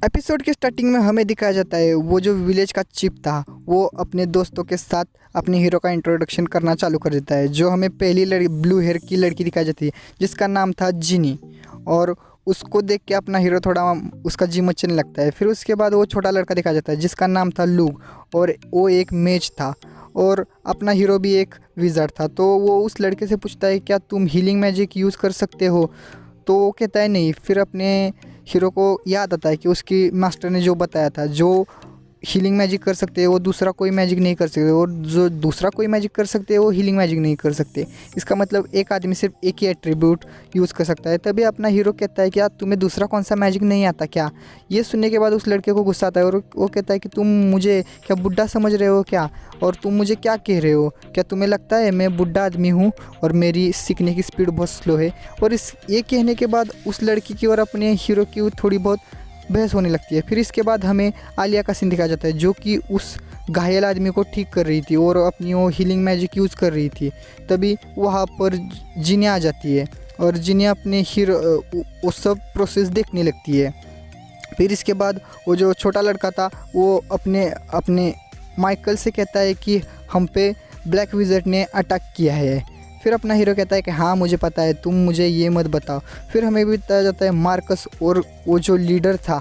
Episode के starting में हमें दिखाया जाता है वो जो विलेज का चीफ था वो अपने दोस्तों के साथ अपने हीरो का इंट्रोडक्शन करना चालू कर देता है। जो हमें पहली लड़की ब्लू हेयर की लड़की दिखाई जाती है जिसका नाम था जिनी। और उसको देख के अपना हीरो थोड़ा उसका जी मचने लगता है। फिर उसके बाद वो छोटा लड़का दिखाया जाता है जिसका नाम था लूग और वो एक मेज था और अपना हीरो भी एक विज़ार्ड था। तो वो उस लड़के से पूछता है क्या तुम हीलिंग मैजिक यूज़ कर सकते हो। तो वो कहता है नहीं। फिर अपने हीरो को याद आता है कि उसकी मास्टर ने जो बताया था जो हीलिंग मैजिक कर सकते हैं वो दूसरा कोई मैजिक नहीं कर सकते और जो दूसरा कोई मैजिक कर सकते हैं वो हीलिंग मैजिक नहीं कर सकते। इसका मतलब एक आदमी सिर्फ एक ही एट्रीब्यूट यूज़ कर सकता है। तभी अपना हीरो कहता है कि यार तुम्हें दूसरा कौन सा मैजिक नहीं आता क्या। ये सुनने के बाद उस लड़के को गुस्सा आता है और वो कहता है कि तुम मुझे क्या बुढ़ा समझ रहे हो क्या, और तुम मुझे क्या कह रहे हो, क्या तुम्हें लगता है मैं बुढ़ा आदमी हूँ और मेरी सीखने की स्पीड बहुत स्लो है। और इस ये कहने के बाद उस लड़की की और अपने हीरो की थोड़ी बहुत बहस होने लगती है। फिर इसके बाद हमें आलिया का सीन दिखाया जाता है जो कि उस घायल आदमी को ठीक कर रही थी और अपनी वो हीलिंग मैजिक यूज़ कर रही थी। तभी वहाँ पर जिन्या आ जाती है और जिन्या अपने हीरो वो सब प्रोसेस देखने लगती है। फिर इसके बाद वो जो छोटा लड़का था वो अपने अपने माइकल से कहता है कि हम पे ब्लैक विज़र्ड ने अटैक किया है। फिर अपना हीरो कहता है कि हाँ मुझे पता है, तुम मुझे ये मत बताओ। फिर हमें भी बताया जाता है मार्कस और वो जो लीडर था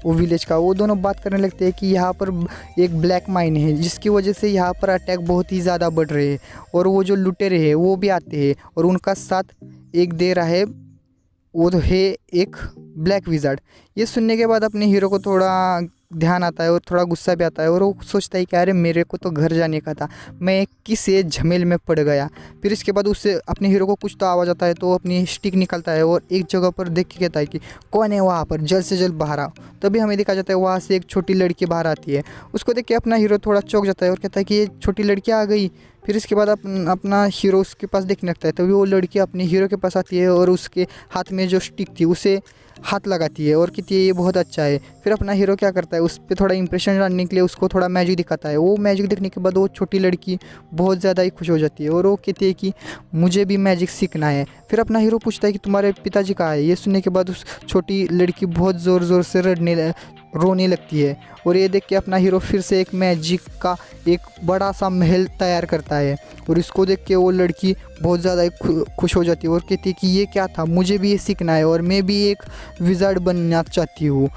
वो विलेज का, वो दोनों बात करने लगते हैं कि यहाँ पर एक ब्लैक माइन है जिसकी वजह से यहाँ पर अटैक बहुत ही ज़्यादा बढ़ रहे हैं और वो जो लुटेरे हैं वो भी आते हैं और उनका साथ एक दे रहा है वो तो है एक ब्लैक विज़ार्ड। ये सुनने के बाद अपने हीरो को थोड़ा ध्यान आता है और थोड़ा गुस्सा भी आता है और वो सोचता है कि अरे मेरे को तो घर जाने का था, मैं किस ये झमेल में पड़ गया। फिर इसके बाद उससे अपने हीरो को कुछ तो आवाज़ आता है तो वो अपनी स्टिक निकालता है और एक जगह पर देख के कहता है कि कौन है वहाँ पर, जल्द से जल्द बाहर आओ। तभी हमें दिखा जाता है वहाँ से एक छोटी लड़की बाहर आती है। उसको देख के अपना हीरो थोड़ा चौंक जाता है और कहता है कि ये छोटी लड़की आ गई। फिर इसके बाद अपना हीरो उसके पास देखने लगता है। तभी वो लड़की अपने हीरो के पास आती है और उसके हाथ में जो स्टिक थी उसे हाथ लगाती है और कहती है ये बहुत अच्छा है। फिर अपना हीरो क्या करता है उस पर थोड़ा इंप्रेशन डालने के लिए उसको थोड़ा मैजिक दिखाता है। वो मैजिक देखने के बाद वो छोटी लड़की बहुत ज़्यादा ही खुश हो जाती है और वो कहती है कि मुझे भी मैजिक सीखना है। फिर अपना हीरो पूछता है कि तुम्हारे पिताजी कहाँ है। ये सुनने के बाद उस छोटी लड़की बहुत ज़ोर ज़ोर से रोने लगती है और ये देख के अपना हीरो फिर से एक मैजिक का एक बड़ा सा महल तैयार करता है और इसको देख के वो लड़की बहुत ज़्यादा खुश हो जाती है और कहती है कि ये क्या था, मुझे भी ये सीखना है और मैं भी एक विज़ार्ड बनना चाहती हूँ।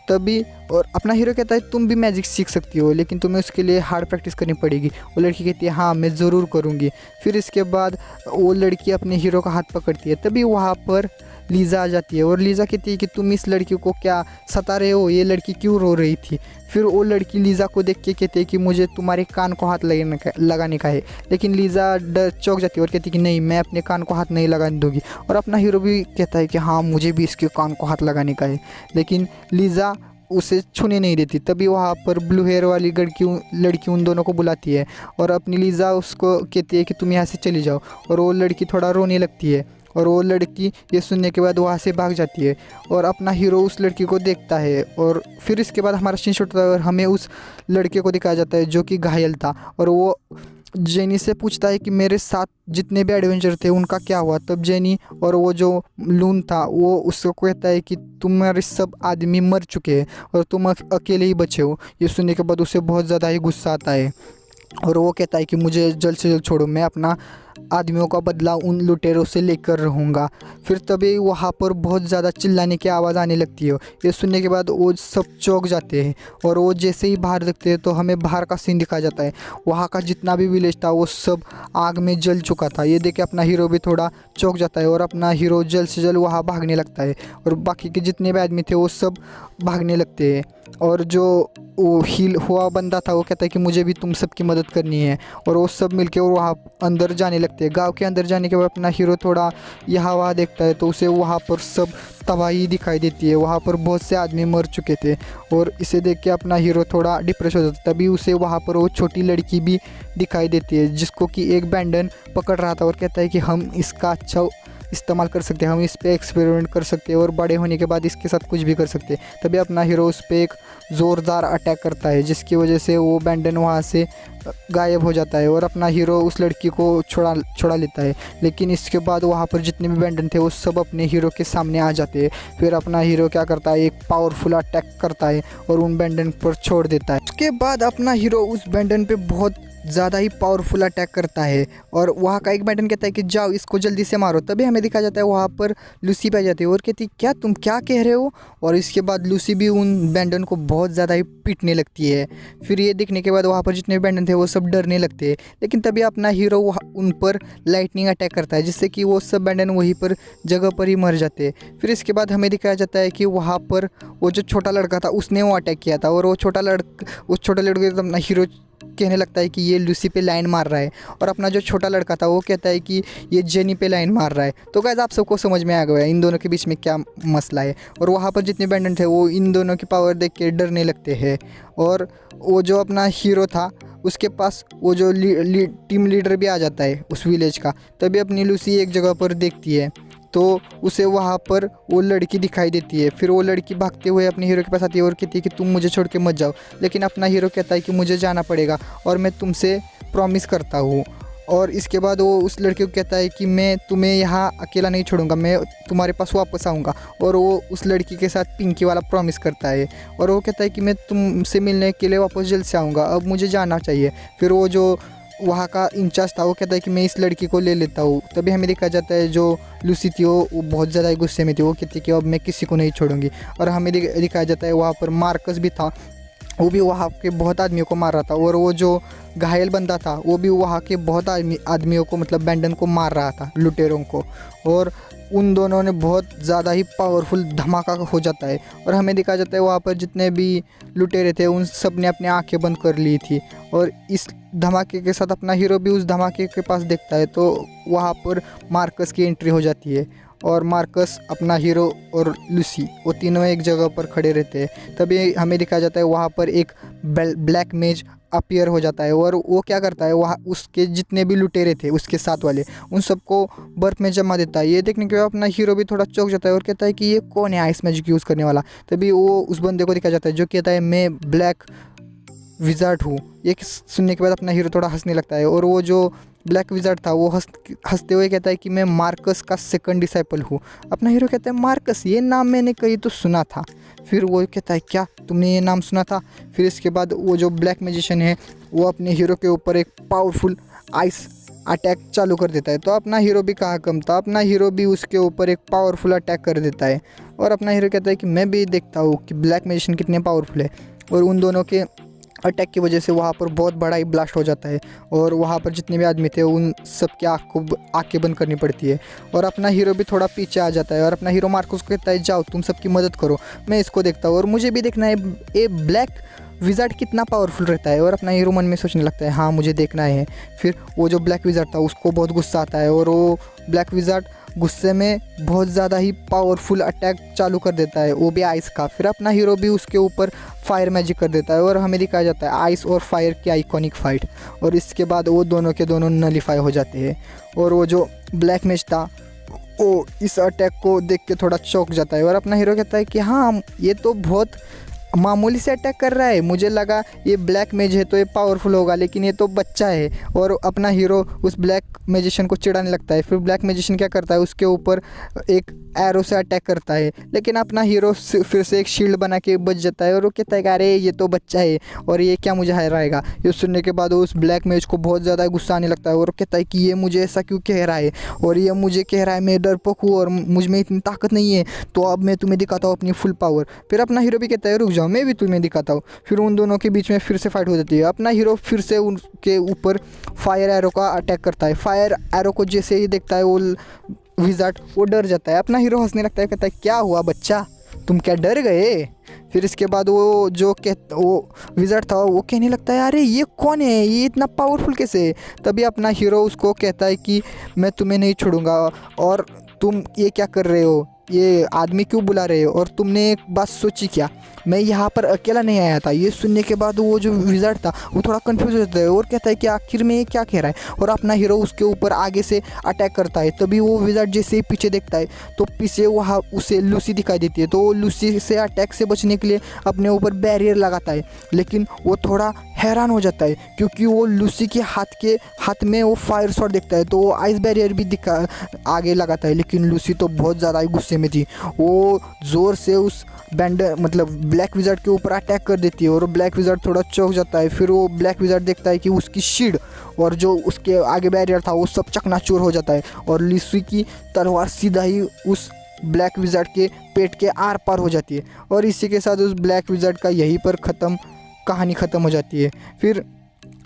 तभी और अपना हीरो कहता है तुम भी मैजिक सीख सकती हो लेकिन तुम्हें उसके लिए हार्ड प्रैक्टिस करनी पड़ेगी। वो लड़की कहती है हाँ मैं ज़रूर करूँगी। फिर इसके बाद वो लड़की अपने हीरो का हाथ पकड़ती है। तभी वहाँ पर लीज़ा आ जाती है और लीज़ा कहती है कि तुम इस लड़की को क्या सता रहे हो, ये लड़की क्यों रो रही थी। फिर वो लड़की लीज़ा को देख के कहती है कि मुझे तुम्हारे कान को हाथ लगाने का है। लेकिन लीज़ा डर चौंक जाती है और कहती है कि नहीं मैं अपने कान को हाथ नहीं लगाने दूँगी। और अपना हीरो भी कहता है कि हाँ मुझे भी इसके कान को हाथ लगाने का है, लेकिन लीज़ा उसे छूने नहीं देती। तभी वहाँ पर ब्लू हेयर वाली लड़की उन दोनों को बुलाती है और अपनी लीज़ा उसको कहती है कि तुम यहाँ से चली जाओ और वो लड़की थोड़ा रोने लगती है और वो लड़की ये सुनने के बाद वहाँ से भाग जाती है और अपना हीरो उस लड़की को देखता है। और फिर इसके बाद हमारा सीन शॉट होता है और हमें उस लड़के को दिखाया जाता है जो कि घायल था और वो जेनी से पूछता है कि मेरे साथ जितने भी एडवेंचर थे उनका क्या हुआ। तब जेनी और वो जो लून था वो उसको कहता है कि तुम्हारे सब आदमी मर चुके हैं और तुम अकेले ही बचे हो। ये सुनने के बाद उसे बहुत ज़्यादा ही गुस्सा आता है और वो कहता है कि मुझे जल्द से जल्द छोड़ो, मैं अपना आदमियों का बदला उन लुटेरों से लेकर रहूँगा। फिर तभी वहाँ पर बहुत ज़्यादा चिल्लाने की आवाज़ आने लगती है। ये सुनने के बाद वो सब चौंक जाते हैं और वो जैसे ही बाहर देखते हैं तो हमें बाहर का सीन दिखाया जाता है। वहाँ का जितना भी विलेज था वो सब आग में जल चुका था। ये देख के अपना हीरो भी थोड़ा चौंक जाता है और अपना हीरो जल्द से जल्द वहाँ भागने लगता है और बाकी के जितने भी आदमी थे वो सब भागने लगते हैं। और जो वो हील हुआ बंदा था वो कहता है कि मुझे भी तुम सबकी मदद करनी है और वो सब मिलके और वहाँ अंदर जाने लगते हैं। गांव के अंदर जाने के बाद अपना हीरो थोड़ा यहाँ वहाँ देखता है तो उसे वहाँ पर सब तबाही दिखाई देती है। वहाँ पर बहुत से आदमी मर चुके थे और इसे देख के अपना हीरो थोड़ा डिप्रेस हो जाता है। तभी उसे वहाँ पर वो छोटी लड़की भी दिखाई देती है जिसको कि एक बैंडन पकड़ रहा था और कहता है कि हम इसका अच्छा इस्तेमाल कर सकते हैं, हम इस पर एक्सपेरिमेंट कर सकते हैं और बड़े होने के बाद इसके साथ कुछ भी कर सकते हैं। तभी अपना हीरो उस पर एक ज़ोरदार अटैक करता है, जिसकी वजह से वो बैंडन वहाँ से गायब हो जाता है और अपना हीरो उस लड़की को छुड़ा लेता है। लेकिन इसके बाद वहाँ पर जितने भी बैंडन थे वो सब अपने हीरो के सामने आ जाते हैं। फिर अपना हीरो क्या करता है, एक पावरफुल अटैक करता है और उन बैंडन पर छोड़ देता है। उसके बाद अपना हीरो उस बैंडन पे बहुत ज़्यादा ही पावरफुल अटैक करता है और वहाँ का एक बैंडन कहता है कि जाओ इसको जल्दी से मारो। तभी हमें दिखा जाता है वहाँ पर लूसी पे आ जाती है और कहती क्या तुम क्या कह रहे हो। और इसके बाद लूसी भी उन बैंडन को बहुत ज़्यादा ही पीटने लगती है। फिर ये देखने के बाद वहाँ पर जितने बैंडन थे वो सब डरने लगते हैं। लेकिन तभी अपना हीरो उन पर लाइटनिंग अटैक करता है, जिससे कि वो सब बैंडन वहीं पर जगह पर ही मर जाते हैं। फिर इसके बाद हमें दिखाया जाता है कि वहाँ पर वो जो छोटा लड़का था उसने वो अटैक किया था और वो उस छोटे लड़के को अपना हीरो कहने लगता है कि ये लूसी पे लाइन मार रहा है और अपना जो छोटा लड़का था वो कहता है कि ये जेनी पे लाइन मार रहा है। तो गाइस आप सबको समझ में आ गया इन दोनों के बीच में क्या मसला है। और वहाँ पर जितने बैंडन थे वो इन दोनों की पावर देख के डरने लगते हैं। और वो जो अपना हीरो था उसके पास वो जो टीम लीडर भी आ जाता है उस विलेज का। तभी अपनी लूसी एक जगह पर देखती है तो उसे वहाँ पर वो लड़की दिखाई देती है। फिर वो लड़की भागते हुए अपने हीरो के पास आती है और कहती है कि तुम मुझे छोड़ के मत जाओ। लेकिन अपना हीरो कहता है कि मुझे जाना पड़ेगा और मैं तुमसे प्रॉमिस करता हूँ। और इसके बाद वो उस लड़के को कहता है कि मैं तुम्हें यहाँ अकेला नहीं छोड़ूंगा, मैं तुम्हारे पास वापस आऊँगा। और वो उस लड़की के साथ पिंकी वाला प्रॉमिस करता है और वो कहता है कि मैं तुमसे मिलने के लिए वापस जल्द से आऊँगा, अब मुझे जाना चाहिए। फिर वो जो वहाँ का इंचार्ज था वो कहता है कि मैं इस लड़की को ले लेता हूँ। तभी हमें देखा जाता है जो लूसी थी वो बहुत ज़्यादा गुस्से में थी, वो कहती है कि अब मैं किसी को नहीं छोड़ूंगी। और हमें दिखाया जाता है वहाँ पर मार्कस भी था, वो भी वहाँ के बहुत आदमियों को मार रहा था। और वो जो घायल बंदा था वो भी वहाँ के बहुत आदमियों को मतलब बैंडन को मार रहा था, लुटेरों को। और उन दोनों ने बहुत ज़्यादा ही पावरफुल धमाका हो जाता है। और हमें दिखाया जाता है वहाँ पर जितने भी लुटेरे थे उन सब ने अपनी आंखें बंद कर ली थी। और इस धमाके के साथ अपना हीरो भी उस धमाके के पास देखता है तो वहाँ पर मार्कस की एंट्री हो जाती है। और मार्कस, अपना हीरो और लूसी वो तीनों एक जगह पर खड़े रहते हैं। तभी हमें दिखाया जाता है वहाँ पर एक ब्लैक मेज अपीयर हो जाता है और वो क्या करता है, वहाँ उसके जितने भी लुटेरे थे उसके साथ वाले उन सबको बर्फ़ में जमा देता है। ये देखने के बाद अपना हीरो भी थोड़ा चौंक जाता है और कहता है कि ये कौन है आइस मैजिक यूज़ करने वाला। तभी वो उस बंदे को दिखाया जाता है जो कहता है मैं ब्लैक विज़ार्ड हूँ। ये सुनने के बाद अपना हीरो थोड़ा हंसने लगता है और वो जो ब्लैक विज़ार्ड था वो हंसते हुए कहता है कि मैं मार्कस का सेकंड डिसाइपल हूँ। अपना हीरो कहता है मार्कस, ये नाम मैंने कहीं तो सुना था। फिर वो कहता है क्या तुमने ये नाम सुना था। फिर इसके बाद वो जो ब्लैक मैजिशियन है वो अपने हीरो के ऊपर एक पावरफुल आइस अटैक चालू कर देता है। तो अपना हीरो भी कहाँ कम था, अपना हीरो भी उसके ऊपर एक पावरफुल अटैक कर देता है। और अपना हीरो कहता है कि मैं भी देखता हूँ कि ब्लैक मैजिशियन कितने पावरफुल है। और उन दोनों के अटैक की वजह से वहाँ पर बहुत बड़ा ही ब्लास्ट हो जाता है और वहाँ पर जितने भी आदमी थे उन सब की आँखें बंद करनी पड़ती है। और अपना हीरो भी थोड़ा पीछे आ जाता है और अपना हीरो मार्कस को कहता है जाओ तुम सबकी मदद करो, मैं इसको देखता हूँ और मुझे भी देखना है ये ब्लैक विज़ार्ड कितना पावरफुल रहता है। और अपना हीरो मन में सोचने लगता है हाँ मुझे देखना है। फिर वो जो ब्लैक विज़ार्ड था उसको बहुत गुस्सा आता है और वो ब्लैक विज़ार्ड गुस्से में बहुत ज़्यादा ही पावरफुल अटैक चालू कर देता है, वो भी आइस का। फिर अपना हीरो भी उसके ऊपर फायर मैजिक कर देता है और हमें दिखाया जाता है आइस और फायर की आइकॉनिक फाइट। और इसके बाद वो दोनों के दोनों नलीफाई हो जाते हैं और वो जो ब्लैक मैज था वो इस अटैक को देख के थोड़ा चौंक जाता है। और अपना हीरो कहता है कि हाँ ये तो बहुत मामूली से अटैक कर रहा है, मुझे लगा ये ब्लैक मैज है तो ये पावरफुल होगा, लेकिन ये तो बच्चा है। और अपना हीरो उस ब्लैक मैजिशियन को चिढ़ाने लगता है। फिर ब्लैक मैजिशियन क्या करता है, उसके ऊपर एक एरो से अटैक करता है, लेकिन अपना हीरो फिर से एक शील्ड बना के बच जाता है। और वो कहता है कि अरे ये तो बच्चा है और ये क्या मुझे हराएगा। ये सुनने के बाद उस ब्लैक मैज को बहुत ज़्यादा गुस्सा आने लगता है और कहता है कि ये मुझे ऐसा क्यों कह रहा है और ये मुझे कह रहा है मैं डरपोक हूँ और मुझ में इतनी ताकत नहीं है, तो अब मैं तुम्हें दिखाता हूँ अपनी फुल पावर। फिर अपना हीरो भी कहता है रुक जाओ मैं भी तुम्हें दिखाता हूँ। फिर उन दोनों के बीच में फिर से फाइट हो जाती है। अपना हीरो फिर से उनके ऊपर फायर एरो का अटैक करता है। फायर एरो को जैसे ही देखता है वो विज़ार्ड वो डर जाता है। अपना हीरो हंसने लगता है, कहता है क्या हुआ बच्चा, तुम क्या डर गए। फिर इसके बाद वो विज़ार्ड था वो कहने लगता है अरे ये कौन है, ये इतना पावरफुल कैसे है। तभी अपना हीरो उसको कहता है कि मैं तुम्हें नहीं छोड़ूंगा और तुम ये क्या कर रहे हो, ये आदमी क्यों बुला रहे हो और तुमने एक बात सोची क्या, मैं यहाँ पर अकेला नहीं आया था। ये सुनने के बाद वो जो विज़ार्ड था वो थोड़ा कंफ्यूज हो जाता है और कहता है कि आखिर में ये क्या कह रहा है, और अपना हीरो उसके ऊपर आगे से अटैक करता है। तभी वो विज़ार्ड जैसे ही पीछे देखता है तो पीछे वहाँ उसे लूसी दिखाई देती है। तो वो लूसी से अटैक से बचने के लिए अपने ऊपर बैरियर लगाता है, लेकिन वो थोड़ा हैरान हो जाता है क्योंकि वो लूसी के हाथ में वो फायर शॉट देखता है। तो वो आइस बैरियर भी दिखा आगे लगाता है, लेकिन लूसी तो बहुत ज़्यादा ही गुस्से में थी। वो ज़ोर से उस बैंडर मतलब ब्लैक विज़ार्ड के ऊपर अटैक कर देती है और ब्लैक विज़ार्ड थोड़ा चौंक जाता है। फिर वो ब्लैक विज़ार्ड देखता है कि उसकी शील्ड और जो उसके आगे बैरियर था वो सब चकनाचूर हो जाता है और लूसी की तलवार सीधा ही उस ब्लैक विज़ार्ड के पेट के आर पार हो जाती है। और इसी के साथ उस ब्लैक विज़ार्ड का यहीं पर कहानी ख़त्म हो जाती है। फिर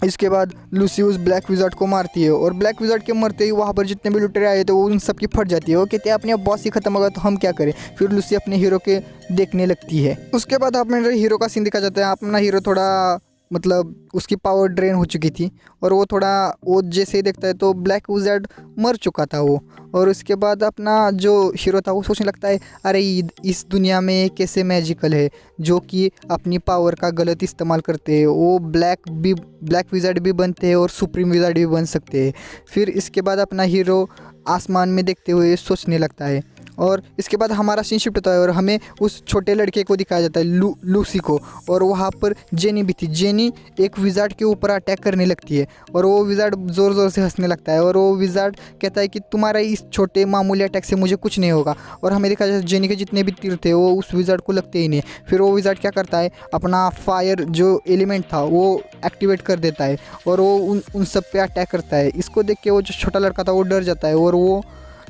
इसके बाद लूसी उस ब्लैक विज़ार्ड को मारती है और ब्लैक विज़ार्ड के मरते ही वहाँ पर जितने भी लुटेरे आए थे वो उन सब की फट जाती है। वो कहते हैं अपने बॉस ही ख़त्म होगा तो हम क्या करें। फिर लूसी अपने हीरो के देखने लगती है। उसके बाद अपने हीरो का सीन दिखा जाता है। अपना हीरो थोड़ा मतलब उसकी पावर ड्रेन हो चुकी थी और वो जैसे ही देखता है तो ब्लैक विज़ार्ड मर चुका था वो। और उसके बाद अपना जो हीरो था वो सोचने लगता है अरे इस दुनिया में ये कैसे मैजिकल है जो कि अपनी पावर का गलत इस्तेमाल करते हैं। वो ब्लैक विज़ार्ड भी बनते हैं और सुप्रीम विज़ार्ड भी बन सकते हैं। फिर इसके बाद अपना हीरो आसमान में देखते हुए सोचने लगता है और इसके बाद हमारा सीन शिफ्ट होता है और हमें उस छोटे लड़के को दिखाया जाता है लूसी को। और वहाँ पर जेनी भी थी। जेनी एक विज़ार्ड के ऊपर अटैक करने लगती है और वो विज़ार्ड ज़ोर ज़ोर से हंसने लगता है और वो विज़ार्ड कहता है कि तुम्हारा इस छोटे मामूली अटैक से मुझे कुछ नहीं होगा। और हमें दिखाया जाता है जेनी के जितने भी तीर थे वो उस विज़ार्ड को लगते ही नहीं। फिर वो विज़ार्ड क्या करता है अपना फायर जो एलिमेंट था वो एक्टिवेट कर देता है और वो उन सब पे अटैक करता है। इसको देख के वो जो छोटा लड़का था वो डर जाता है और वो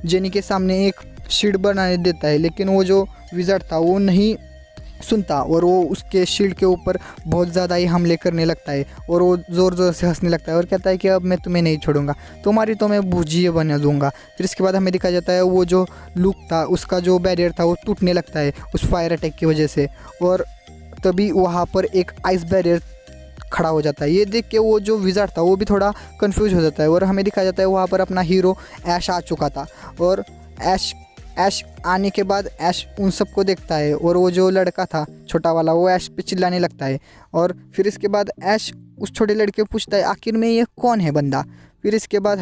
जेनी के सामने एक शील्ड बनाने देता है, लेकिन वो जो विज़ार्ड था वो नहीं सुनता और वो उसके शील्ड के ऊपर बहुत ज़्यादा ही हमले करने लगता है और वो ज़ोर ज़ोर से हंसने लगता है और कहता है कि अब मैं तुम्हें नहीं छोड़ूंगा, तुम्हारी तो मैं भुजिया बना दूंगा। फिर इसके बाद हमें दिखाया जाता है वो जो लूक था उसका जो बैरियर था वो टूटने लगता है उस फायर अटैक की वजह से। और तभी वहाँ पर एक आइस बैरियर खड़ा हो जाता है। ये देख के वो जो विज़ार्ड था वो भी थोड़ा कंफ्यूज हो जाता है और हमें दिखाया जाता है वहाँ पर अपना हीरो ऐश आ चुका था। और ऐश आने के बाद ऐश उन सबको देखता है और वो जो लड़का था छोटा वाला वो ऐश पे चिल्लाने लगता है। और फिर इसके बाद ऐश उस छोटे लड़के को पूछता है आखिर में ये कौन है बंदा। फिर इसके बाद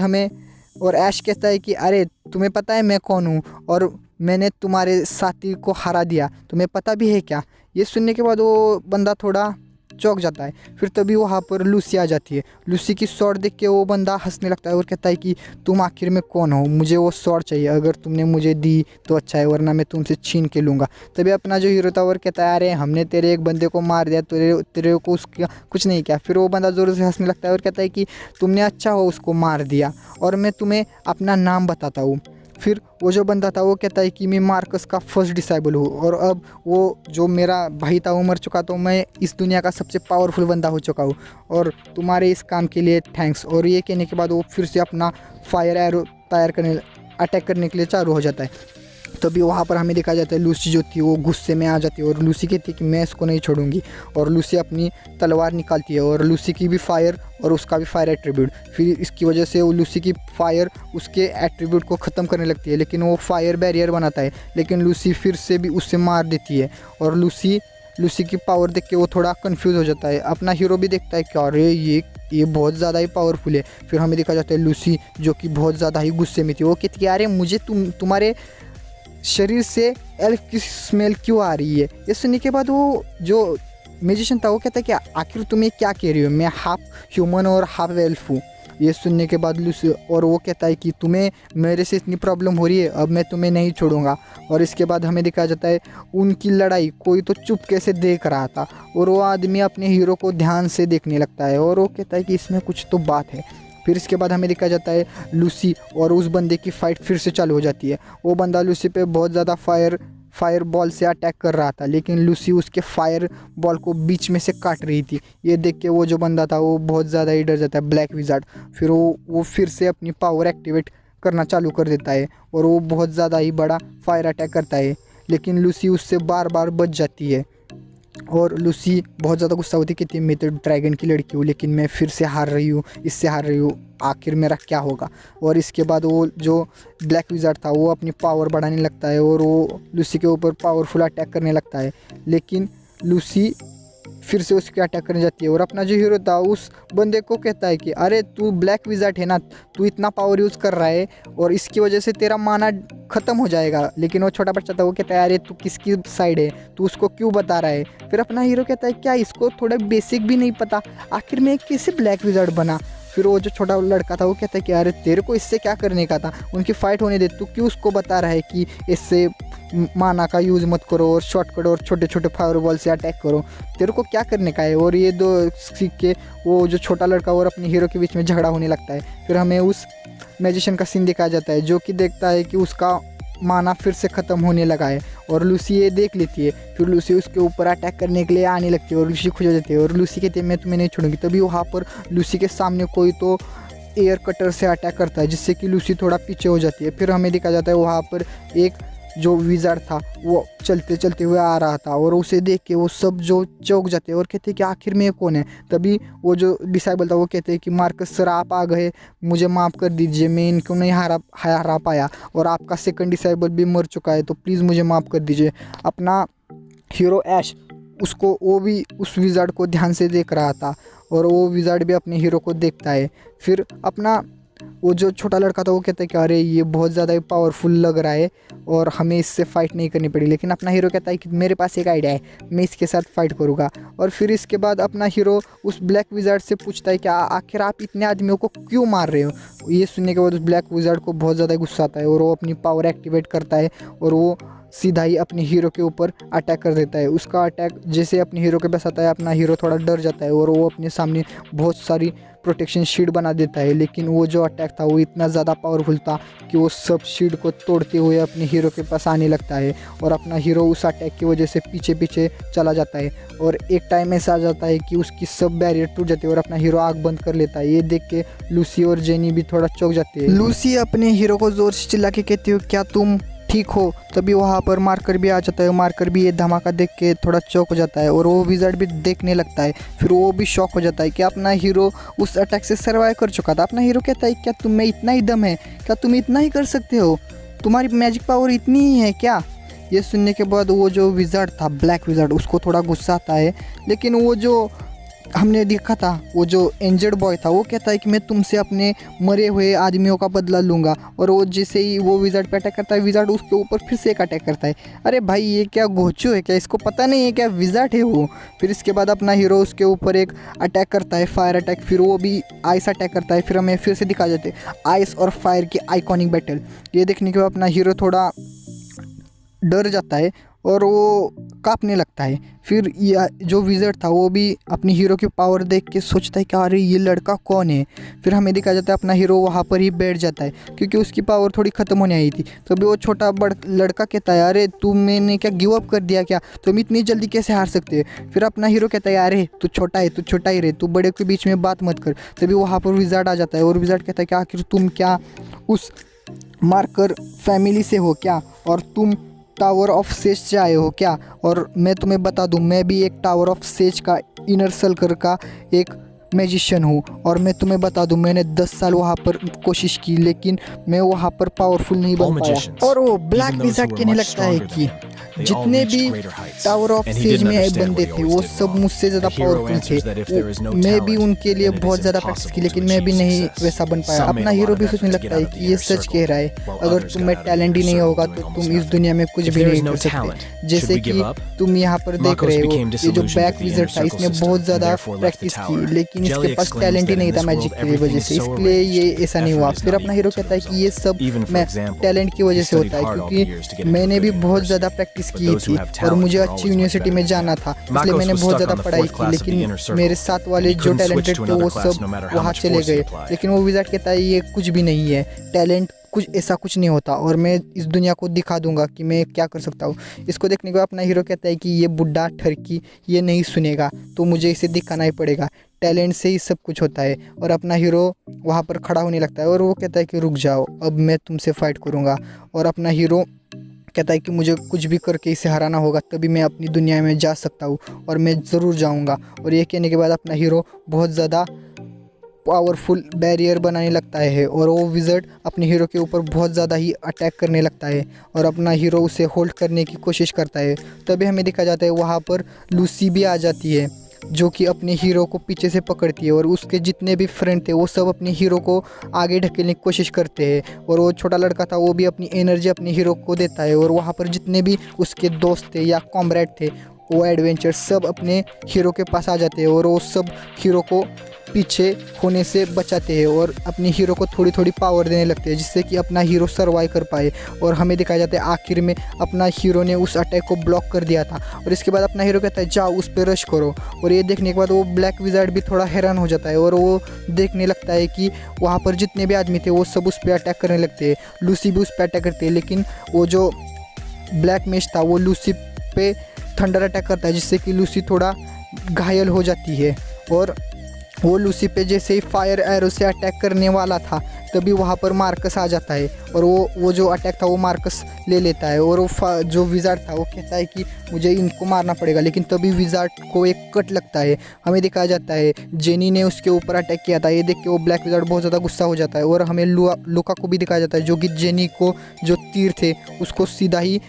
और ऐश कहता है कि अरे तुम्हें पता है मैं कौन हूँ और मैंने तुम्हारे साथी को हरा दिया, तुम्हें पता भी है क्या। ये सुनने के बाद वो बंदा थोड़ा चौंक जाता है। फिर तभी वहाँ पर लूसी आ जाती है। लूसी की स्वॉर्ड देख के वो बंदा हंसने लगता है और कहता है कि तुम आखिर में कौन हो, मुझे वो स्वॉर्ड चाहिए, अगर तुमने मुझे दी तो अच्छा है वरना मैं तुमसे छीन के लूँगा। तभी अपना जो हीरो था और कहता है अरे हमने तेरे एक बंदे को मार दिया, तेरे को उसका कुछ नहीं किया। फिर वो बंदा ज़ोर से हंसने लगता है और कहता है कि तुमने अच्छा हो उसको मार दिया और मैं तुम्हें अपना नाम बताता हूँ। फिर वो जो बंदा था वो कहता है कि मैं मार्कस का फर्स्ट डिसाइबल हूँ और अब वो जो मेरा भाई था वो मर चुका तो मैं इस दुनिया का सबसे पावरफुल बंदा हो चुका हूँ और तुम्हारे इस काम के लिए थैंक्स। और ये कहने के बाद वो फिर से अपना फायर एरो अटैक करने के लिए चालू हो जाता है। तभी वहाँ पर हमें देखा जाता है लूसी जो थी वो गुस्से में आ जाती है और लूसी कहती है कि मैं इसको नहीं छोड़ूंगी। और लूसी अपनी तलवार निकालती है और लूसी की भी फायर और उसका भी फायर एट्रीब्यूट। फिर इसकी वजह से वो लूसी की फायर उसके एट्रीब्यूट को ख़त्म करने लगती है, लेकिन वो फायर बैरियर बनाता है, लेकिन लूसी फिर से भी उससे मार देती है। और लूसी की पावर देख के वो थोड़ा कंफ्यूज हो जाता है। अपना हीरो भी देखता है कि अरे ये बहुत ज़्यादा ही पावरफुल है। फिर हमें देखा जाता है लूसी जो कि बहुत ज़्यादा ही गुस्से में थी वो कहती है अरे मुझे तुम्हारे शरीर से एल्फ की स्मेल क्यों आ रही है। ये सुनने के बाद वो जो म्यूजिशियन था वो कहता है कि आखिर तुम ये क्या कह रही हो, मैं हाफ ह्यूमन और हाफ एल्फ हूँ। ये सुनने के बाद लूसी और वो कहता है कि तुम्हें मेरे से इतनी प्रॉब्लम हो रही है, अब मैं तुम्हें नहीं छोड़ूंगा। और इसके बाद हमें दिखाया जाता है उनकी लड़ाई कोई तो चुपके से देख रहा था और वो आदमी अपने हीरो को ध्यान से देखने लगता है और वो कहता है कि इसमें कुछ तो बात है। फिर इसके बाद हमें दिखाया जाता है लूसी और उस बंदे की फ़ाइट फिर से चालू हो जाती है। वो बंदा लूसी पे बहुत ज़्यादा फायर बॉल से अटैक कर रहा था, लेकिन लूसी उसके फायर बॉल को बीच में से काट रही थी। ये देख के वो जो बंदा था वो बहुत ज़्यादा ही डर जाता है, ब्लैक विज़ार्ड। फिर वो फिर से अपनी पावर एक्टिवेट करना चालू कर देता है और वो बहुत ज़्यादा ही बड़ा फायर अटैक करता है, लेकिन लूसी उससे बार बार बच जाती है। और लूसी बहुत ज़्यादा गुस्सा होती कहती है मैं तो ड्रैगन की लड़की हूँ, लेकिन मैं फिर से हार रही हूँ, इससे हार रही हूँ, आखिर मेरा क्या होगा। और इसके बाद वो जो ब्लैक विज़ार्ड था वो अपनी पावर बढ़ाने लगता है और वो लूसी के ऊपर पावरफुल अटैक करने लगता है, लेकिन लूसी फिर से उसके अटैक करने जाती है। और अपना जो हीरो था उस बंदे को कहता है कि अरे तू ब्लैक विज़ार्ड है ना, तू इतना पावर यूज़ कर रहा है और इसकी वजह से तेरा माना ख़त्म हो जाएगा। लेकिन वो छोटा बच्चा था वो कहता है अरे तू किसकी साइड है, तू उसको क्यों बता रहा है। फिर अपना हीरो कहता है क्या इसको थोड़ा बेसिक भी नहीं पता, आखिर में कैसे ब्लैक विज़ार्ड बना। फिर वो जो छोटा लड़का था वो कहता है कि अरे तेरे को इससे क्या करने का था, उनकी फ़ाइट होने दे, तू क्यों उसको बता रहा है कि इससे माना का यूज़ मत करो और शॉर्टकट और छोटे छोटे फायरबॉल से अटैक करो, तेरे को क्या करने का है। और ये दो सीख के वो जो छोटा लड़का और अपने हीरो के बीच में झगड़ा होने लगता है। फिर हमें उस मैजिशियन का सीन दिखाया जाता है जो कि देखता है कि उसका माना फिर से ख़त्म होने लगा है और लूसी ये देख लेती है। फिर लूसी उसके ऊपर अटैक करने के लिए आने लगती है और लूसी खुश हो जाती है और लूसी कहती है मैं तुम्हें नहीं छोड़ूंगी। तभी वहाँ पर लूसी के सामने कोई तो एयर कटर से अटैक करता है जिससे कि लूसी थोड़ा पीछे हो जाती है। फिर हमें दिखाया जाता है वहाँ पर एक जो विज़ार्ड था वो चलते चलते हुए आ रहा था और उसे देख के वो सब जो चौंक जाते हैं और कहते हैं कि आखिर में ये कौन है। तभी वो जो डिसाइबल था वो कहते हैं कि मार्कस सर आप आ गए, मुझे माफ़ कर दीजिए, मैं इनको नहीं हरा पाया और आपका सेकंड डिसाइबल भी मर चुका है, तो प्लीज़ मुझे माफ़ कर दीजिए। अपना हीरो ऐश उसको वो भी उस विज़ार्ड को ध्यान से देख रहा था और वो विज़ार्ड भी अपने हीरो को देखता है। फिर अपना वो जो छोटा लड़का था वो कहता है कि अरे ये बहुत ज़्यादा पावरफुल लग रहा है और हमें इससे फ़ाइट नहीं करनी पड़ी। लेकिन अपना हीरो कहता है कि मेरे पास एक आइडिया है, मैं इसके साथ फ़ाइट करूँगा। और फिर इसके बाद अपना हीरो उस ब्लैक विज़ार्ड से पूछता है कि आखिर आप इतने आदमियों को क्यों मार रहे हो। ये सुनने के बाद उस ब्लैक विज़ार्ड को बहुत ज़्यादा गुस्सा आता है और वो अपनी पावर एक्टिवेट करता है और वो सीधा ही अपने हीरो के ऊपर अटैक कर देता है। उसका अटैक जैसे अपने हीरो के पास आता है अपना हीरो थोड़ा डर जाता है और वो अपने सामने बहुत सारी प्रोटेक्शन शील्ड बना देता है। लेकिन वो जो अटैक था वो इतना ज़्यादा पावरफुल था कि वो सब शील्ड को तोड़ते हुए अपने हीरो के पास आने लगता है और अपना हीरो उस अटैक की वजह से पीछे पीछे चला जाता है। और एक टाइम ऐसा आ जाता है कि उसकी सब बैरियर टूट जाती है और अपना हीरो आग बंद कर लेता है। ये देख के लूसी और जेनी भी थोड़ा चौंक जाती है। लूसी अपने हीरो को ज़ोर से चिल्ला के कहती हो क्या तुम ठीक हो। तभी वहाँ पर मार्कर भी आ जाता है। मार्कर भी ये धमाका देख के थोड़ा चौंक हो जाता है और वो विज़ार्ड भी देखने लगता है। फिर वो भी शॉक हो जाता है कि अपना हीरो उस अटैक से सर्वाइव कर चुका था। अपना हीरो कहता है क्या तुम में इतना ही दम है, क्या तुम इतना ही कर सकते हो, तुम्हारी मैजिक पावर इतनी ही है क्या। ये सुनने के बाद वो जो विज़ार्ड था ब्लैक विज़ार्ड उसको थोड़ा गुस्सा आता है। लेकिन वो जो हमने देखा था वो जो इंजर्ड बॉय था वो कहता है कि मैं तुमसे अपने मरे हुए आदमियों का बदला लूँगा। और वो जैसे ही वो विज़ार्ड पे अटैक करता है विज़ार्ड उसके ऊपर फिर से एक अटैक करता है। अरे भाई ये क्या गोचू है क्या, इसको पता नहीं है क्या विज़ार्ड है वो। फिर इसके बाद अपना हीरो उसके ऊपर एक अटैक करता है फायर अटैक। फिर वो भी आइस अटैक करता है। फिर हमें फिर से दिखा जाते हैं आइस और फायर की आइकॉनिक बैटल। ये देखने के बाद अपना हीरो थोड़ा डर जाता है और वो कांपने लगता है। फिर यह जो विज़ार्ड था वो भी अपनी हीरो की पावर देख के सोचता है कि अरे ये लड़का कौन है। फिर हमें दिखाया जाता है अपना हीरो वहाँ पर ही बैठ जाता है क्योंकि उसकी पावर थोड़ी ख़त्म होने आई थी। तभी वो छोटा बड़ लड़का कहता है अरे मैंने क्या गिव अप कर दिया क्या, तुम इतनी जल्दी कैसे हार सकते हैं। फिर अपना हीरो कहता है अरे तू छोटा है, तू छोटा ही रहे, तू बड़े के बीच में बात मत कर। तभी वहाँ पर विज़ार्ड आ जाता है और विज़ार्ड कहता है कि आखिर तुम क्या उस मार्कर फैमिली से हो क्या, और तुम टावर ऑफ सेज से आए हो क्या। और मैं तुम्हें बता दूं मैं भी एक टावर ऑफ सेज का इनर सर्कल का एक मैजिशियन हूँ और मैं तुम्हें बता दूं मैंने 10 साल वहाँ पर कोशिश की लेकिन मैं वहाँ पर पावरफुल नहीं बन पाया। और वो ब्लैक विज़ार्ड कहने लगता है कि जितने भी टावर ऑफ सेज में बंदे थे वो सब मुझसे ज़्यादा पावरफुल थे। मैं भी उनके लिए बहुत ज़्यादा प्रैक्टिस की लेकिन मैं भी नहीं वैसा बन पाया। अपना हीरो भी सोचने लगता है कि ये सच कह रहा है, अगर तुम में टैलेंट ही नहीं होगा तो तुम इस दुनिया में कुछ भी नहीं कर सकते। जैसे कि तुम यहाँ पर देख रहे हो ये जो ब्लैक विज़ार्ड था इसने बहुत ज़्यादा प्रैक्टिस की लेकिन इसके पास टैलेंट ही नहीं था मैजिक की वजह से, इसलिए ये ऐसा नहीं हुआ। फिर अपना हीरो कहता है कि ये सब मैं टैलेंट की वजह से होता है क्योंकि मैंने भी बहुत ज़्यादा प्रैक्टिस की थी और मुझे अच्छी यूनिवर्सिटी में जाना था इसलिए मैंने बहुत ज़्यादा पढ़ाई की। लेकिन मेरे साथ वाले जो टैलेंटेड थे वो सब वहाँ चले गए। लेकिन वो विज़ार्ड कहता है ये कुछ भी नहीं है, टैलेंट कुछ ऐसा कुछ नहीं होता और मैं इस दुनिया को दिखा दूंगा कि मैं क्या कर सकता हूँ। इसको देखने के बाद अपना हीरो कहता है कि ये बुढ़ा ठरकी ये नहीं सुनेगा तो मुझे इसे दिखाना ही पड़ेगा, टैलेंट से ही सब कुछ होता है। और अपना हीरो वहाँ पर खड़ा होने लगता है और वो कहता है कि रुक जाओ अब मैं तुमसे फाइट करूँगा। और अपना हीरो कहता है कि मुझे कुछ भी करके इसे हराना होगा, तभी मैं अपनी दुनिया में जा सकता हूँ और मैं ज़रूर जाऊँगा। और ये कहने के बाद अपना हीरो बहुत ज़्यादा पावरफुल बैरियर बनाने लगता है और वो विज़र्ड अपने हीरो के ऊपर बहुत ज़्यादा ही अटैक करने लगता है और अपना हीरो उसे होल्ड करने की कोशिश करता है। तभी हमें देखा जाता है वहाँ पर लूसी भी आ जाती है, जो कि अपने हीरो को पीछे से पकड़ती है और उसके जितने भी फ्रेंड थे वो सब अपने हीरो को आगे ढकेलने की कोशिश करते हैं। और वो छोटा लड़का था, वो भी अपनी एनर्जी अपने हीरो को देता है और वहाँ पर जितने भी उसके दोस्त थे या कॉमरेड थे, वो एडवेंचर सब अपने हीरो के पास आ जाते हैं और वो सब हीरो को पीछे होने से बचाते हैं और अपने हीरो को थोड़ी थोड़ी पावर देने लगते हैं, जिससे कि अपना हीरो सर्वाइव कर पाए। और हमें दिखाया जाता है आखिर में अपना हीरो ने उस अटैक को ब्लॉक कर दिया था और इसके बाद अपना हीरो कहता है जाओ उस पर रश करो। और ये देखने के बाद वो ब्लैक विज़ार्ड भी थोड़ा हैरान हो जाता है और वो देखने लगता है कि वहाँ पर जितने भी आदमी थे वो सब उस पर अटैक करने लगते हैं। लूसी भी उस पर अटैक करती है, लेकिन वो जो ब्लैक मेश था वो लूसी पे थंडर अटैक करता है, जिससे कि लूसी थोड़ा घायल हो जाती है। और वो लूसी पे जैसे ही फायर एरो से अटैक करने वाला था, तभी वहाँ पर मार्कस आ जाता है और वो जो अटैक था वो मार्कस ले लेता है। और वो जो विज़ार्ड था वो कहता है कि मुझे इनको मारना पड़ेगा, लेकिन तभी विज़ार्ड को एक कट लगता है। हमें दिखाया जाता है जेनी ने उसके ऊपर अटैक किया था। ये देख के वो ब्लैक विज़ार्ड बहुत ज़्यादा गुस्सा हो जाता है और हमें लुका को भी दिखाया जाता है, जो कि जेनी को जो तीर थे उसको सीधा ही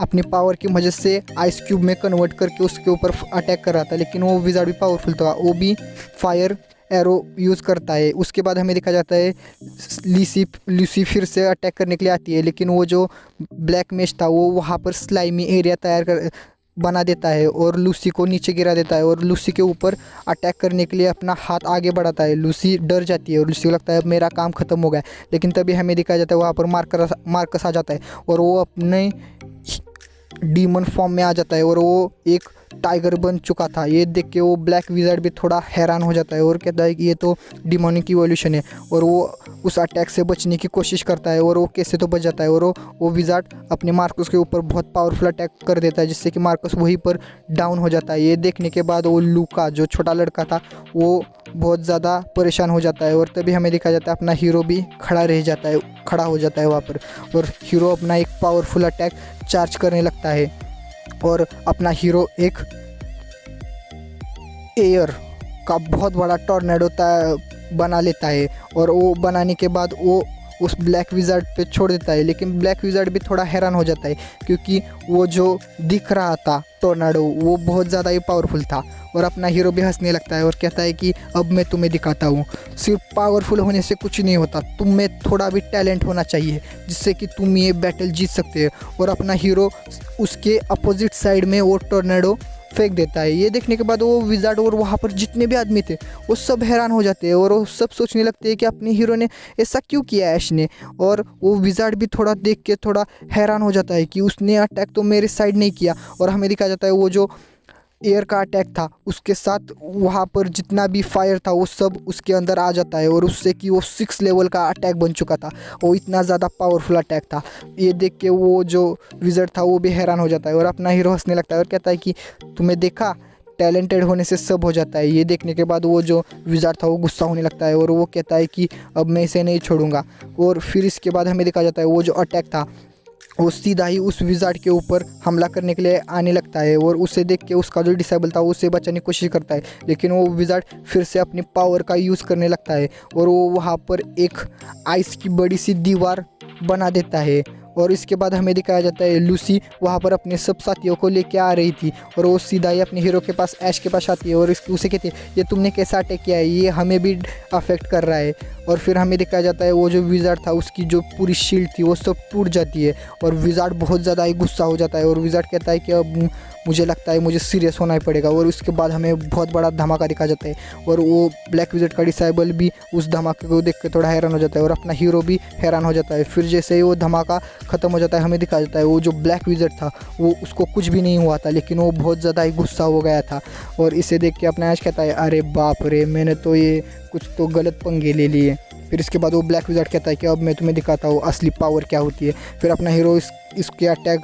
अपनी पावर की मदद से आइस क्यूब में कन्वर्ट करके उसके ऊपर अटैक कर रहा था। लेकिन वो विज़ार्ड भी पावरफुल था, वो भी फायर एरो यूज़ करता है। उसके बाद हमें देखा जाता है लूसी फिर से अटैक करने के लिए आती है, लेकिन वो जो ब्लैक मेश था वो वहाँ पर स्लाइमी एरिया बना देता है और लूसी को नीचे गिरा देता है और लूसी के ऊपर अटैक करने के लिए अपना हाथ आगे बढ़ाता है। लूसी डर जाती है और लूसी को लगता है अब मेरा काम ख़त्म हो गया। लेकिन तभी हमें दिखाया जाता है वहाँ पर मार्कस आ जाता है और वो अपने डीमन फॉर्म में आ जाता है और वो एक टाइगर बन चुका था। ये देख के वो ब्लैक विज़ार्ड भी थोड़ा हैरान हो जाता है और कहता है कि ये तो डिमोनिक इवोल्यूशन है। और वो उस अटैक से बचने की कोशिश करता है और वो कैसे तो बच जाता है और वो विज़ार्ड अपने मार्कस के ऊपर बहुत पावरफुल अटैक कर देता है, जिससे कि मार्कस वहीं पर डाउन हो जाता है। ये देखने के बाद वो लूका जो छोटा लड़का था वो बहुत ज़्यादा परेशान हो जाता है और तभी हमें दिखा जाता है अपना हीरो भी खड़ा हो जाता है वहाँ पर। और हीरो अपना एक पावरफुल अटैक चार्ज करने लगता है और अपना हीरो एक एयर का बहुत बड़ा टॉर्नेडो बना लेता है और वो बनाने के बाद वो उस ब्लैक विज़ार्ड पे छोड़ देता है। लेकिन ब्लैक विज़ार्ड भी थोड़ा हैरान हो जाता है, क्योंकि वो जो दिख रहा था टॉर्नेडो वो बहुत ज़्यादा ही पावरफुल था। और अपना हीरो भी हंसने लगता है और कहता है कि अब मैं तुम्हें दिखाता हूँ, सिर्फ पावरफुल होने से कुछ नहीं होता, तुम में थोड़ा भी टैलेंट होना चाहिए जिससे कि तुम ये बैटल जीत सकते हो। और अपना हीरो उसके अपोजिट साइड में वो टॉर्नेडो फेंक देता है। ये देखने के बाद वो विज़ार्ड और वहाँ पर जितने भी आदमी थे वो सब हैरान हो जाते हैं और वो सब सोचने लगते हैं कि अपने हीरो ने ऐसा क्यों किया ऐश ने। और वो विज़ार्ड भी थोड़ा देख के थोड़ा हैरान हो जाता है कि उसने अटैक तो मेरे साइड नहीं किया। और हमें दिखाया जाता है वो जो एयर का अटैक था उसके साथ वहाँ पर जितना भी फायर था वो सब उसके अंदर आ जाता है और उससे कि वो 6 लेवल का अटैक बन चुका था। वो इतना ज़्यादा पावरफुल अटैक था। ये देख के वो जो विज़ार्ड था वो भी हैरान हो जाता है और अपना हीरो हंसने लगता है और कहता है कि तुम्हें देखा, टैलेंटेड होने से सब हो जाता है। ये देखने के बाद वो जो विज़ार्ड था वो गुस्सा होने लगता है और वो कहता है कि अब मैं इसे नहीं छोड़ूंगा। और फिर इसके बाद हमें दिखा जाता है वो जो अटैक था वो सीधा ही उस विज़ार्ड के ऊपर हमला करने के लिए आने लगता है और उसे देख के उसका जो डिसेबल था उसे बचाने की कोशिश करता है। लेकिन वो विज़ार्ड फिर से अपनी पावर का यूज़ करने लगता है और वो वहाँ पर एक आइस की बड़ी सी दीवार बना देता है। और इसके बाद हमें दिखाया जाता है लूसी वहाँ पर अपने सब साथियों को लेके आ रही थी और वो सीधा ही अपने हीरो के पास, ऐश के पास आती है और उसे कहती है ये तुमने कैसा अटैक किया है, ये हमें भी अफेक्ट कर रहा है। और फिर हमें दिखाया जाता है वो जो विज़ार्ड था उसकी जो पूरी शील्ड थी वो सब टूट जाती है और विज़ार्ड बहुत ज़्यादा ही गुस्सा हो जाता है और विज़ार्ड कहता है कि अब मुझे लगता है मुझे सीरियस होना ही पड़ेगा। और उसके बाद हमें बहुत बड़ा धमाका दिखा जाता है और वो ब्लैक विज़ार्ड का डिसेबल भी उस धमाके को देख के थोड़ा हैरान हो जाता है और अपना हीरो भी हैरान हो जाता है। फिर जैसे ही वो धमाका ख़त्म हो जाता है हमें दिखा जाता है वो जो ब्लैक विज़ार्ड था वो उसको कुछ भी नहीं हुआ था, लेकिन वो बहुत ज़्यादा ही गुस्सा हो गया था। और इसे देख के अपना ऐश कहता है अरे बाप रे, मैंने तो ये कुछ तो गलत पंगे ले लिए। फिर इसके बाद वो ब्लैक विज़ार्ड कहता है कि अब मैं तुम्हें दिखाता हूँ असली पावर क्या होती है। फिर अपना हीरो इसके अटैक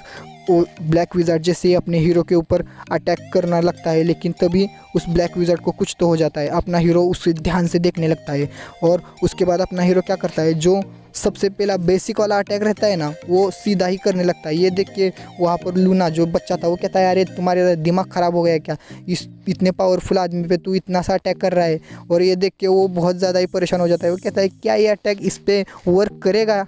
वो ब्लैक विज़ार्ड जैसे ही अपने हीरो के ऊपर अटैक करना लगता है, लेकिन तभी उस ब्लैक विज़ार्ड को कुछ तो हो जाता है। अपना हीरो उसे ध्यान से देखने लगता है और उसके बाद अपना हीरो क्या करता है, जो सबसे पहला बेसिक वाला अटैक रहता है ना, वो सीधा ही करने लगता है। ये देख के वहाँ पर लूना जो बच्चा था वो कहता है अरे तुम्हारे दिमाग ख़राब हो गया क्या, इस इतने पावरफुल आदमी पे तू इतना सा अटैक कर रहा है। और ये देख के वो बहुत ज़्यादा ही परेशान हो जाता है। वो कहता है क्या ये अटैक इस पर वर्क करेगा।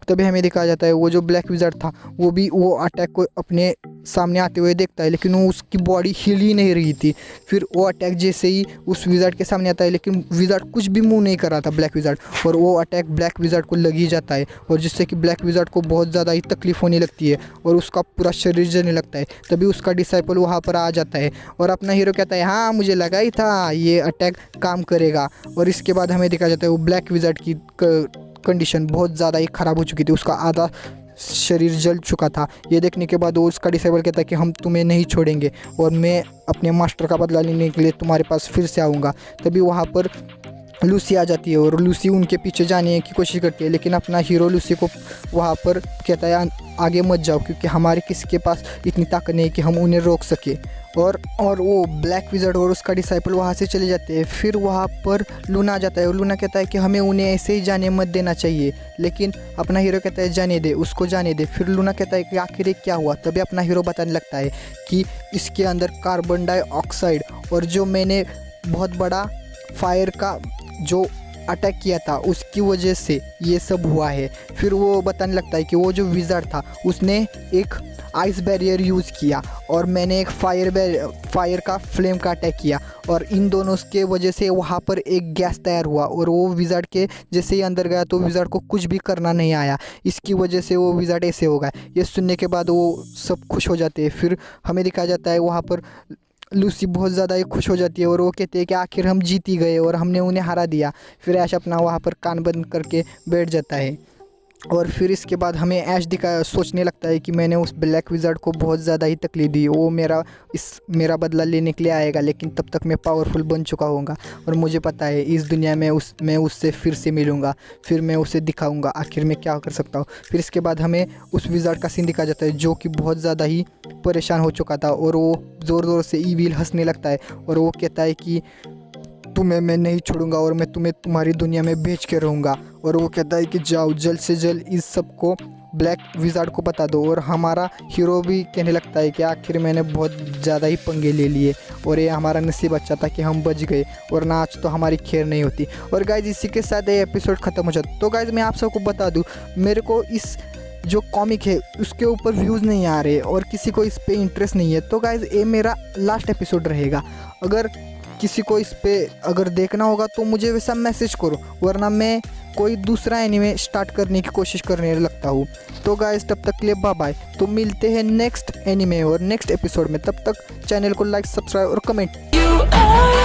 तभी हमें दिखाया जाता है वो जो ब्लैक विज़ार्ड था वो भी वो अटैक को अपने सामने आते हुए देखता है, लेकिन वो उसकी बॉडी हिल ही नहीं रही थी। फिर वो अटैक जैसे ही उस विज़ार्ड के सामने आता है, लेकिन विज़ार्ड कुछ भी मूव नहीं कर रहा था ब्लैक विज़ार्ड, और वो अटैक ब्लैक विज़ार्ड को लग ही जाता है, और जिससे कि ब्लैक विज़ार्ड को बहुत ज़्यादा ही तकलीफ होने लगती है और उसका पूरा शरीर जलने लगता है। तभी उसका डिसाइपल वहाँ पर आ जाता है और अपना हीरो कहता है हाँ मुझे लगा ही था ये अटैक काम करेगा। और इसके बाद हमें दिखाया जाता है वो ब्लैक विज़ार्ड की कंडीशन बहुत ज़्यादा ही ख़राब हो चुकी थी, उसका आधा शरीर जल चुका था। ये देखने के बाद वो उसका डिसाइबल कहता है कि हम तुम्हें नहीं छोड़ेंगे और मैं अपने मास्टर का बदला लेने के लिए तुम्हारे पास फिर से आऊँगा। तभी वहाँ पर लूसी आ जाती है और लूसी उनके पीछे जाने की कोशिश करती है, लेकिन अपना हीरो लूसी को वहाँ पर कहता है आगे मत जाओ क्योंकि हमारे किसी के पास इतनी ताकत नहीं कि हम उन्हें रोक सके। और वो ब्लैक विज़ार्ड और उसका डिसाइपल वहाँ से चले जाते हैं। फिर वहाँ पर लूना आ जाता है और लूना कहता है कि हमें उन्हें ऐसे ही जाने मत देना चाहिए, लेकिन अपना हीरो कहता है जाने दे, उसको जाने दे। फिर लूना कहता है कि आखिर ये क्या हुआ। तभी अपना हीरो बताने लगता है कि इसके अंदर कार्बन डाइऑक्साइड और जो मैंने बहुत बड़ा फायर का जो अटैक किया था उसकी वजह से ये सब हुआ है। फिर वो बताने लगता है कि वो जो विज़ार्ड था उसने एक आइस बैरियर यूज़ किया और मैंने एक फायर का फ्लेम का अटैक किया, और इन दोनों के वजह से वहाँ पर एक गैस तैयार हुआ और वो विज़ार्ड के जैसे ही अंदर गया तो विज़ार्ड को कुछ भी करना नहीं आया, इसकी वजह से वो विज़ार्ड ऐसे हो गया। ये सुनने के बाद वो सब खुश हो जाते हैं। फिर हमें दिखाया जाता है वहाँ पर लूसी बहुत ज़्यादा ही खुश हो जाती है और वो कहते हैं कि आखिर हम जीत ही गए और हमने उन्हें हरा दिया। फिर ऐश अपना वहाँ पर कान बंद करके बैठ जाता है और फिर इसके बाद हमें ऐश सोचने लगता है कि मैंने उस ब्लैक विज़ार्ड को बहुत ज़्यादा ही तकलीफ दी, वो मेरा बदला लेने के लिए आएगा, लेकिन तब तक मैं पावरफुल बन चुका होऊंगा और मुझे पता है इस दुनिया में मैं उससे फिर से मिलूँगा, फिर मैं उसे दिखाऊंगा आखिर मैं क्या कर सकता हूँ। फिर इसके बाद हमें उस विज़ार्ड का सीन दिखाया जाता है जो कि बहुत ज़्यादा ही परेशान हो चुका था और वो ज़ोर ज़ोर से ईविल हंसने लगता है और वो कहता है कि तुम्हें मैं नहीं छोड़ूंगा और मैं तुम्हें तुम्हारी दुनिया में बेच के रहूँगा। और वो कहता है कि जाओ जल्द से जल्द इस सब को ब्लैक विज़ार्ड को बता दो। और हमारा हीरो भी कहने लगता है कि आखिर मैंने बहुत ज़्यादा ही पंगे ले लिए और ये हमारा नसीब अच्छा था कि हम बच गए, वरना आज तो हमारी खैर नहीं होती। और गाइज इसी के साथ ये एपिसोड ख़त्म हो जाता। तो गाइज मैं आप सबको बता दूँ, मेरे को इस जो कॉमिक है उसके ऊपर व्यूज़ नहीं आ रहे और किसी को इस पे इंटरेस्ट नहीं है, तो गाइज ये मेरा लास्ट एपिसोड रहेगा। अगर किसी को इस पे अगर देखना होगा तो मुझे वैसा मैसेज करो, वरना मैं कोई दूसरा एनीमे स्टार्ट करने की कोशिश करने लगता हूँ। तो गाइस तब तक के लिए बाय बाय। तो मिलते हैं नेक्स्ट एनीमे और नेक्स्ट एपिसोड में। तब तक चैनल को लाइक, सब्सक्राइब और कमेंट।